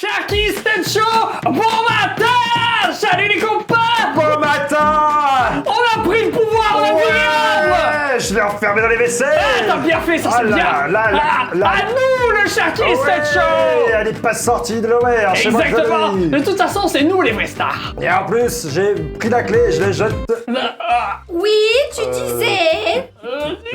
Sharky Stan Show. Bon matin. Salut les copains. Bon matin. On a pris le pouvoir, on a pris l'arbre. Je l'ai enfermé dans les WC. Ah, t'as bien fait, ça Ah c'est là, bien. là, là. À nous le Sharky Stan Ouais, Show. elle est pas sortie de l'OR, c'est moi qui Exactement. l'ai dit. De toute façon, c'est nous les vrais stars. Et en plus, j'ai pris la clé, je l'ai jetée. Oui, tu disais.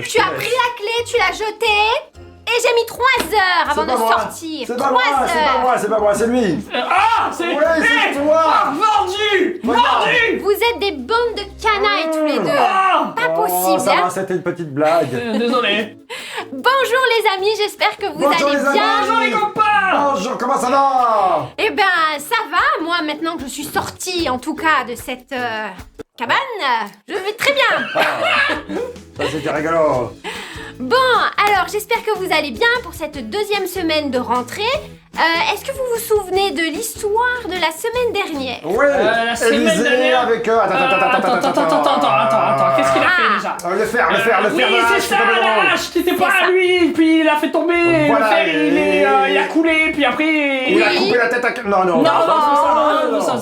Tu as pris la clé, tu l'as jetée. Et j'ai mis 3 heures avant de sortir. C'est 3 pas moi, heures. c'est pas moi, c'est pas moi, c'est lui. Ah, c'est Ouais, c'est toi. Ah, vendu. Vendu. Vous êtes des bandes de canailles tous les deux. Ah. Pas Oh, possible, ça va, hein. c'était une petite blague. Désolé. Bonjour les amis, j'espère que vous Bonjour, allez les bien. amis. Bonjour les copains. Bonjour, comment ça va? Eh ben, ça va. Moi, maintenant que je suis sortie, en tout cas, de cette cabane, je vais très bien. Ça, c'était rigolo. Bon, alors, j'espère que vous allez bien pour cette deuxième semaine de rentrée. Est-ce que vous vous souvenez de l'histoire de la semaine dernière? Oui, la semaine Élysée dernière. avec... Attends, qu'est-ce qu'il a fait Ah. déjà? Le fer, Oui, c'est ça, la hache qui était pas C'est à ça. lui, puis il a fait tomber Voilà, le fer, il a et- coulé, puis après... Il a Oui. coupé la tête à... Non, non, Non, c'est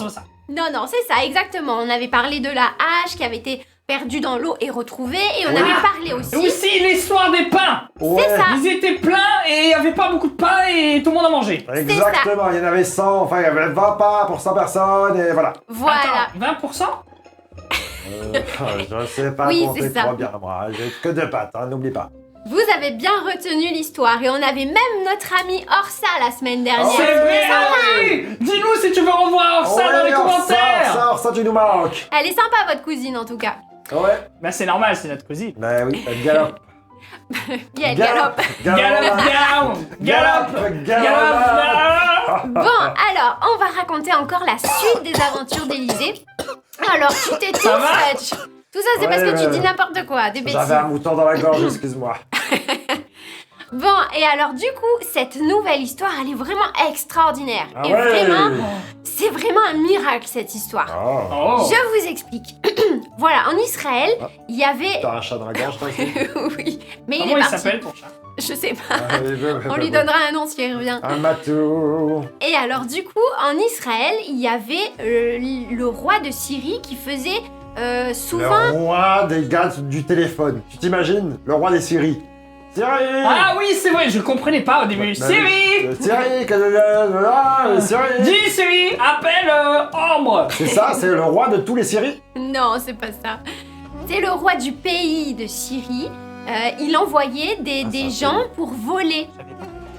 pas ça. Non, c'est ça, exactement. On avait parlé de la hache qui avait été perdue dans l'eau et retrouvée. Et on Oui. avait parlé Et aussi... aussi l'histoire des pains. Ouais. C'est ça. Ils étaient pleins et il y avait pas beaucoup de pain et tout le monde a mangé. Exactement, il y en avait 100, enfin il y avait 20 pas pour 100 personnes, et voilà. Voilà. Attends, 20%? Je sais pas Oui, compter c'est ça. trop bien, moi. J'ai que 2 pattes, hein, n'oublie pas. Vous avez bien retenu l'histoire. Et on avait même notre ami Orsa la semaine dernière. Oh, C'est vrai, C'était sympa. oui. Dis-nous si tu veux revoir ça dans les commentaires. Sors, tu nous manques. Elle est sympa, votre cousine, en tout cas. Ouais, Bah c'est normal, c'est notre cousine. bah oui, elle galope. Yeah, elle galope. Galope down. Galope. Galope. Bon, alors, on va raconter encore la suite des aventures d'Élysée. Alors, tu t'étouffes, Ça va Fudge. Tout ça, c'est parce que tu dis n'importe quoi, des bêtises. J'avais un mouton dans la gorge, excuse-moi. Bon, et alors, du coup, cette nouvelle histoire, elle est vraiment extraordinaire. Ah et ouais. vraiment, c'est vraiment un miracle, cette histoire. Oh. Oh. Je vous explique. Voilà, en Israël, il y avait... T'as un chat dans la gorge, toi aussi? Oui, mais Comment il est il parti. s'appelle ton chat? Je sais pas. Ah, il veut, On lui donnera un nom s'il revient. un matou. Et alors du coup, en Israël, il y avait le roi de Syrie qui faisait souvent... Le roi des gars du téléphone. Tu t'imagines? Le roi des Syries. Syrie! Ah oui, c'est vrai, je comprenais pas au début. Bah, Siri. Syrie, Syrie. Dis Siri, appelle Ambre. C'est ça, c'est le roi de tous les Syries? Non, c'est pas ça. C'est le roi du pays de Syrie. Il envoyait des gens pour voler.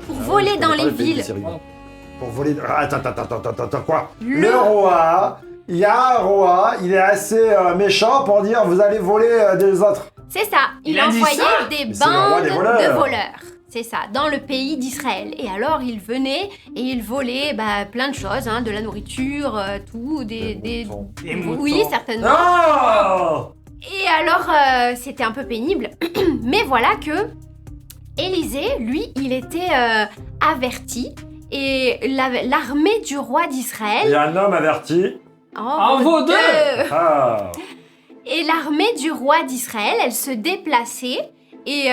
Pour voler Je dans connais pas les le pays de villes. Syrie. Pour voler... Attends, quoi? Le- Le roi... Il y a un roi, il est assez méchant pour dire vous allez voler des autres. C'est ça. Il Il a dit envoyait ça des Mais c'est le roi bandes des voleurs. de voleurs. C'est ça, dans le pays d'Israël. Et alors, il venait et il volait plein de choses, hein, de la nourriture, tout, des... moutons. Des moutons. Oui, certainement. Oh! Et alors, c'était un peu pénible. Mais voilà que Élisée, lui, il était averti. Et l'armée du roi d'Israël... Et un homme averti. En vaut deux. Ah! Et l'armée du roi d'Israël, elle se déplaçait. Et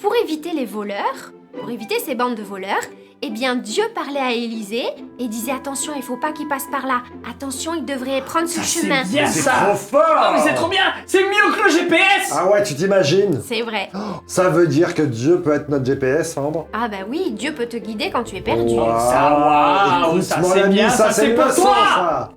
pour éviter les voleurs, pour éviter ces bandes de voleurs, eh bien, Dieu parlait à Élisée et disait « Attention, il faut pas qu'il passe par là. Attention, il devrait prendre ce Ça, c'est chemin. bien. C'est ça. trop fort! Ah mais c'est trop bien. C'est mieux que le GPS. Ah ouais, tu t'imagines? » C'est vrai. Ça veut dire que Dieu peut être notre GPS, Ambre? Ah bah oui, Dieu peut te guider quand tu es perdu. Waouh. Waouh, Écoute, ça, mon c'est ami, bien, ça, c'est une pour leçon, toi. ça.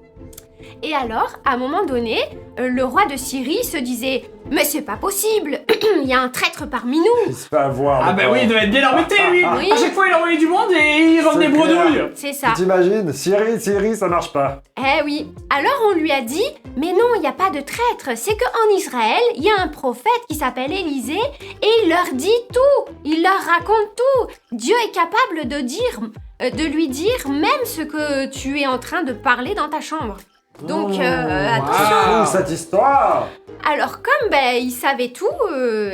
Et alors, à un moment donné, le roi de Syrie se disait « Mais c'est pas possible. Il y a un traître parmi nous. Il se fait avoir. Ah bah oui, il doit être bien embêté lui. Oui. À chaque fois il envoyait du monde et il revenait C'est clair. bredouille. » C'est ça. Tu t'imagines? Syrie, ça marche pas. Eh oui. Alors on lui a dit, mais non, il n'y a pas de traître. C'est qu'en Israël, il y a un prophète qui s'appelle Élisée et il leur dit tout. Il leur raconte tout. Dieu est capable de lui dire même ce que tu es en train de parler dans ta chambre. Donc attention. Ah. Fou, cette histoire! Alors comme il savait tout,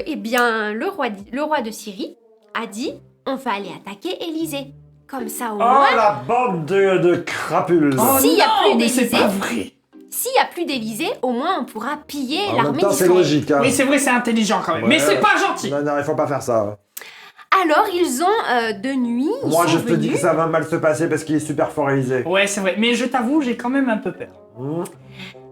eh bien le roi de Syrie a dit, on va aller attaquer Élisée. Comme ça au Oh, moins, la bande de crapules! Oh S'il y a non, plus mais c'est d'Élysée. pas vrai. s'il n'y a plus d'Élysée, au moins on pourra piller En même l'armée temps, c'est d'Israël. logique, hein. Oui, c'est vrai, c'est intelligent quand même. Ouais. Mais c'est pas gentil. Non, il faut pas faire ça. Alors ils ont de nuit. ils Moi, sont je te dis que venus. ça va mal se passer parce qu'il est super fort, Élysée. Ouais, c'est vrai. Mais je t'avoue, j'ai quand même un peu peur.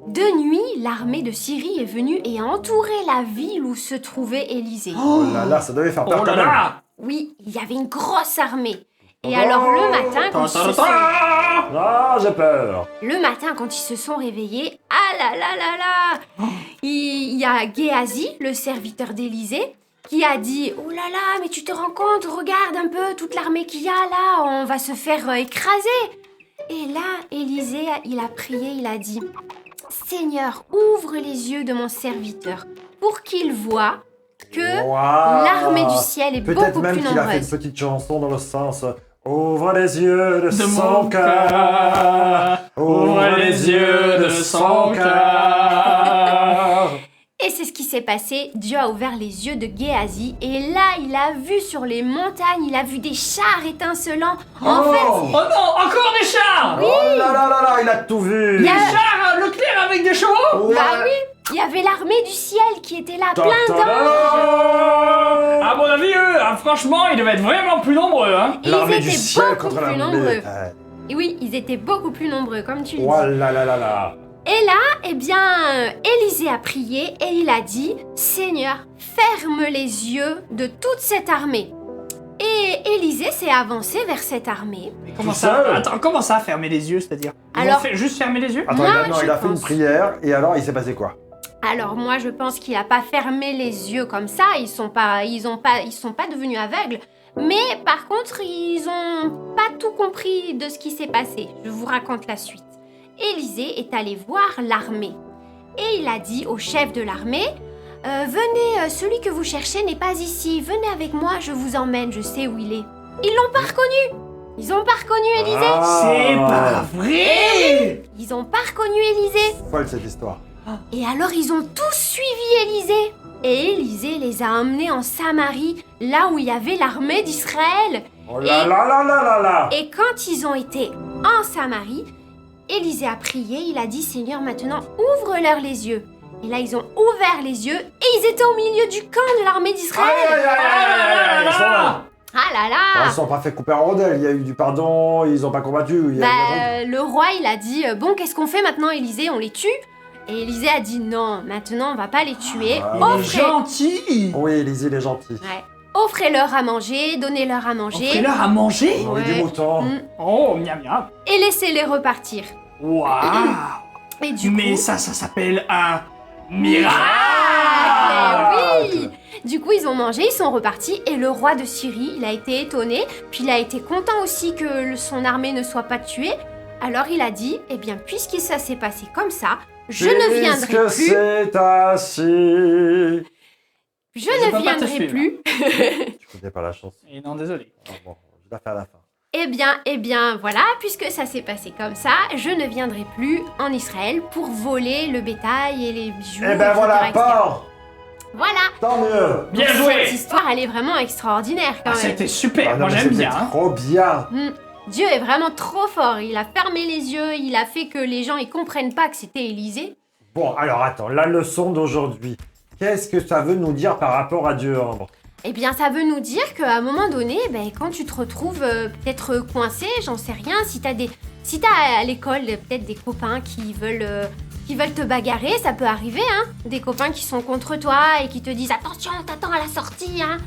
De nuit, l'armée de Syrie est venue et a entouré la ville où se trouvait Élysée. Oh là là, ça devait faire peur Oh quand là même. là. Oui, il y avait une grosse armée. Et alors le matin, quand ils se sont... Ah, j'ai peur. Le matin, quand ils se sont réveillés, ah là là là là, il y a Géasi, le serviteur d'Élysée, qui a dit « Oh là là, mais tu te rends compte, regarde un peu toute l'armée qu'il y a là, on va se faire écraser !» Et là, Élysée, il a prié, il a dit « Seigneur, ouvre les yeux de mon serviteur pour qu'il voie que Waouh. l'armée du ciel est Peut-être beaucoup même plus qu'il a fait une nombreuse. » petite chanson dans le sens ouvre les yeux de De son mon cœur. cœur. Ouvre les yeux de son cœur. Et c'est ce qui s'est passé. Dieu a ouvert les yeux de Géasi et là, il a vu sur les montagnes, il a vu des chars étincelants. En fait, Oh non, encore des chars. Oh là là là là, il a tout vu. Il y a- Des chars à Leclerc avec des chevaux. Ouais. bah oui, il y avait l'armée du ciel qui était là, Ta- plein ta- d'anges. À mon avis, eux, franchement, ils devaient être vraiment plus nombreux, hein. Ils L'armée du étaient ciel beaucoup contre plus l'armée. nombreux. Et oui, ils étaient beaucoup plus nombreux, comme tu le dis. Oh là là là là. Et là, eh bien, Élisée a prié et il a dit « Seigneur, ferme les yeux de toute cette armée. » Et Élisée s'est avancé vers cette armée. Mais comment Tout ça seul. Attends, comment ça, fermer les yeux, c'est-à-dire Ils Alors- ont fait juste fermer les yeux Attends, Moi, non, je il a fait une pense. prière et alors il s'est passé quoi? Alors moi, je pense qu'il n'a pas fermé les yeux comme ça. Ils sont pas devenus aveugles. Mais par contre, ils ont pas tout compris de ce qui s'est passé. Je vous raconte la suite. Élisée est allé voir l'armée et il a dit au chef de l'armée venez, celui que vous cherchez n'est pas ici. Venez avec moi, je vous emmène. Je sais où il est. Ils l'ont pas reconnu. Ils ont pas reconnu Élisée. Ah. C'est pas vrai. Ils ont pas reconnu Élisée. Folle cette histoire. Et alors ils ont tous suivi Élisée. Et Élisée les a emmenés en Samarie, là où il y avait l'armée d'Israël. Oh là là là là là là. Et quand ils ont été en Samarie, Élisée a prié, il a dit « Seigneur, maintenant ouvre-leur les yeux ». Et là, ils ont ouvert les yeux et ils étaient au milieu du camp de l'armée Aïe d'Israël. aïe aïe aïe aïe. Ils sont là. Ah là Ils là. se sont pas fait couper en rondelles, il y a eu du pardon, ils ont pas combattu. Il y a eu Le roi, il a dit « Bon, qu'est-ce qu'on fait maintenant, Élisée? On les tue ?» Et Élisée a dit « Non, maintenant, on va pas les tuer. Ah. Il est gentil. Oui, Élisée, il est gentil. Ouais. Offrez-leur à manger, donnez-leur à manger. Offrez-leur à manger. Ils ont eu Ouais. des moutons. Mm. Oh, miam miam. Et laissez-les repartir. Waouh. Et du Mais coup... ça s'appelle un miracle. Oui. Du coup, ils ont mangé, ils sont repartis et le roi de Syrie, il a été étonné, puis il a été content aussi que son armée ne soit pas tuée. Alors il a dit, eh bien, puisque ça s'est passé comme ça, je ne viendrai Puisque plus. c'est ainsi. Je Je peux ne pas te viendrai suivre. plus. Je connais pas la chanson. Et non, désolé. Ah bon, je la fais à la fin. Eh bien, voilà, puisque ça s'est passé comme ça, je ne viendrai plus en Israël pour voler le bétail et les bijoux. Eh ben etc., voilà, etc. pas. Voilà. Tant mieux. Bien Cette joué. histoire, elle est vraiment extraordinaire quand Ah, même. c'était super. Ah non, Moi, mais j'aime c'était bien. hein. trop bien. Dieu est vraiment trop fort. Il a fermé les yeux, il a fait que les gens ils comprennent pas que c'était Élisée. Bon, alors attends, la leçon d'aujourd'hui. Qu'est-ce que ça veut nous dire par rapport à Dieu, Ambre? Eh bien, ça veut nous dire qu'à un moment donné, ben, quand tu te retrouves peut-être coincé, j'en sais rien, si t'as à l'école peut-être des copains qui veulent te bagarrer, ça peut arriver, hein. Des copains qui sont contre toi et qui te disent attention, t'attends à la sortie, hein.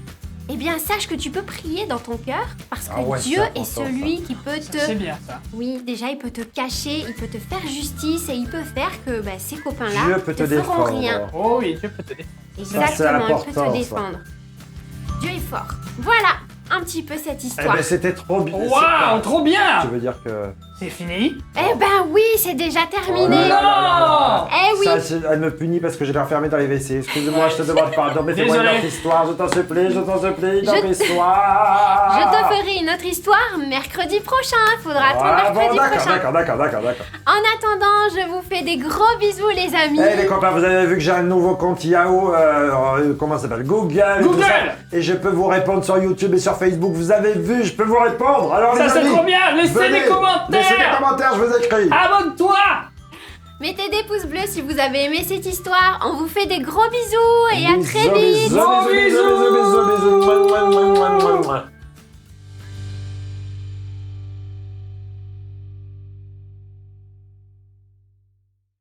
Eh bien, sache que tu peux prier dans ton cœur parce que Ah ouais, Dieu c'est est important, celui qui peut Ça, te... c'est bien ça. Oui, déjà, il peut te cacher, il peut te faire justice et il peut faire que bah, ces copains-là Dieu peut te feront défendre. rien. Oh oui, Dieu peut te défendre. c'est Exactement, il peut important, ça. te défendre. Dieu est fort. Voilà, un petit peu cette Eh histoire. ben c'était trop bien. Waouh, trop bien. Tu veux dire que... C'est fini. Eh ben oui, c'est déjà terminé. Oh là là Non. Eh oui. Ça, elle me punit parce que je l'ai enfermée dans les WC. Excuse-moi, je te demande pardon, mais fais-moi une Désolé. autre histoire, je t'en supplie, une autre Je histoire. te ferai une autre histoire mercredi prochain. Faudra attendre Ah bon, mercredi d'accord, prochain. d'accord. En attendant, je vous fais des gros bisous, les amis. Eh les copains, vous avez vu que j'ai un nouveau compte Yahoo, comment ça s'appelle, Google et tout Google. ça. Et je peux vous répondre sur YouTube et sur Facebook. Vous avez vu, je peux vous répondre. Alors Ça, les c'est amis, trop bien. Laissez venez, des commentaires. Laissez des commentaires, je vous écris. Abonne-toi. Mettez des pouces bleus si vous avez aimé cette histoire. On vous fait des gros bisous et à très vite. Bisous, bisous, bisous, bisous, bisous, bisous, bisous, bisous, bisous, bisous.